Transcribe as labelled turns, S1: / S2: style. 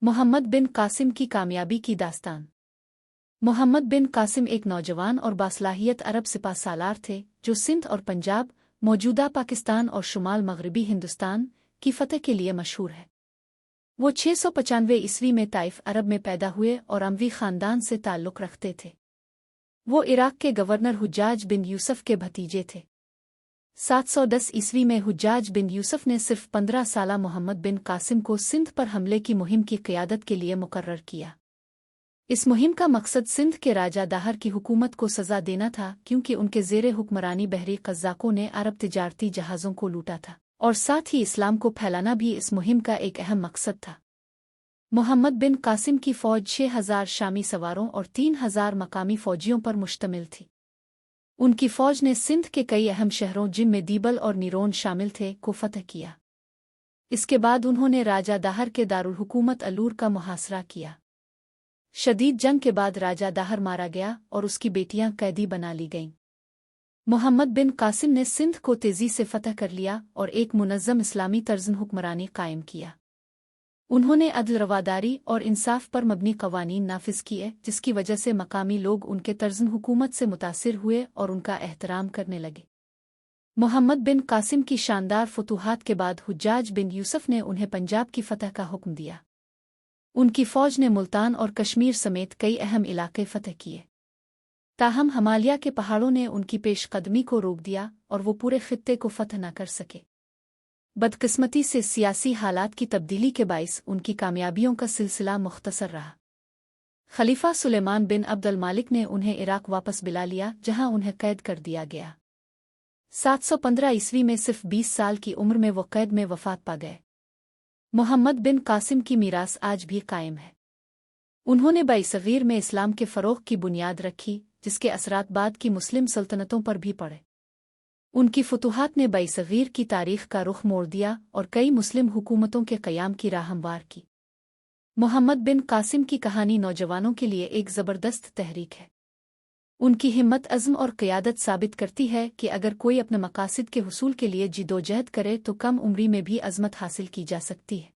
S1: मोहम्मद बिन कासिम की कामयाबी की दास्तान। मोहम्मद बिन कासिम एक नौजवान और बासलाहियत अरब सिपा सालार थे जो सिंध और पंजाब, मौजूदा पाकिस्तान और शुमाल मगरबी हिंदुस्तान की फतह के लिए मशहूर है। वो 695 ईस्वी में ताइफ अरब में पैदा हुए और अमवी ख़ानदान से ताल्लुक़ रखते थे। वो इराक़ के गवर्नर हुज्जाज बिन यूसुफ के भतीजे थे। 710 ईस्वी में हुज्जाज बिन यूसुफ ने सिर्फ 15 साला मोहम्मद बिन कासिम को सिंध पर हमले की मुहिम की क़ियादत के लिए मुकर्रर किया। इस मुहिम का मकसद सिंध के राजा दाहर की हुकूमत को सज़ा देना था, क्योंकि उनके ज़ेरे हुक्मरानी बहरी क़ज़्ज़ाक़ों ने अरब तिजारती जहाज़ों को लूटा था, और साथ ही इस्लाम को फैलाना भी इस मुहिम का एक अहम मकसद था। मोहम्मद बिन कासिम की फ़ौज 6000 शामी सवारों और 3000 मकामी फ़ौजियों पर मुश्तमिल थी। उनकी फ़ौज ने सिंध के कई अहम शहरों, जिनमें दीबल और निरोन शामिल थे, को फतह किया। इसके बाद उन्होंने राजा दाहर के दारुल हुकूमत अलूर का मुहासरा किया। शदीद जंग के बाद राजा दाहर मारा गया और उसकी बेटियां कैदी बना ली गईं। मोहम्मद बिन कासिम ने सिंध को तेज़ी से फतह कर लिया और एक मुनज़्ज़म इस्लामी तर्ज़ हुक्मरानी कायम किया। उन्होंने अदल, रवादारी और इंसाफ पर मबनी कवानीन नाफिज किए, जिसकी वजह से मकामी लोग उनके तर्ज़ हुकूमत से मुतासिर हुए और उनका एहतराम करने लगे। मोहम्मद बिन कासिम की शानदार फतूहात के बाद हुज्जाज बिन यूसुफ ने उन्हें पंजाब की फतह का हुक्म दिया। उनकी फ़ौज ने मुल्तान और कश्मीर समेत कई अहम इलाके फतह किए। ताहम हिमालय के पहाड़ों ने उनकी पेशकदमी को रोक दिया और वो पूरे खित्ते को फतह न कर सके। बदकिस्मती से सियासी हालात की तब्दीली के बाइस उनकी कामयाबियों का सिलसिला मुख्तसर रहा। खलीफा सुलेमान बिन अब्दुल मालिक ने उन्हें इराक़ वापस बुला लिया, जहां उन्हें कैद कर दिया गया। 715 ईस्वी में सिर्फ 20 साल की उम्र में वो कैद में वफ़ात पा गए। मोहम्मद बिन कासिम की मीरास आज भी कायम है। उन्होंने बरसग़ीर में इस्लाम के फ़रोग़ की बुनियाद रखी, जिसके असरात बाद की मुस्लिम सल्तनतों पर भी पड़े। उनकी फतूहात ने बरसग़ीर की तारीख़ का रुख मोड़ दिया और कई मुस्लिम हुकूमतों के क़याम की राह हमवार की। मोहम्मद बिन कासिम की कहानी नौजवानों के लिए एक ज़बरदस्त तहरीक है। उनकी हिम्मत, अज़्म और क़यादत साबित करती है कि अगर कोई अपने मकासद के हुसूल के लिए जिदोजहद करे तो कम उम्री में भी अज़मत हासिल की जा सकती है।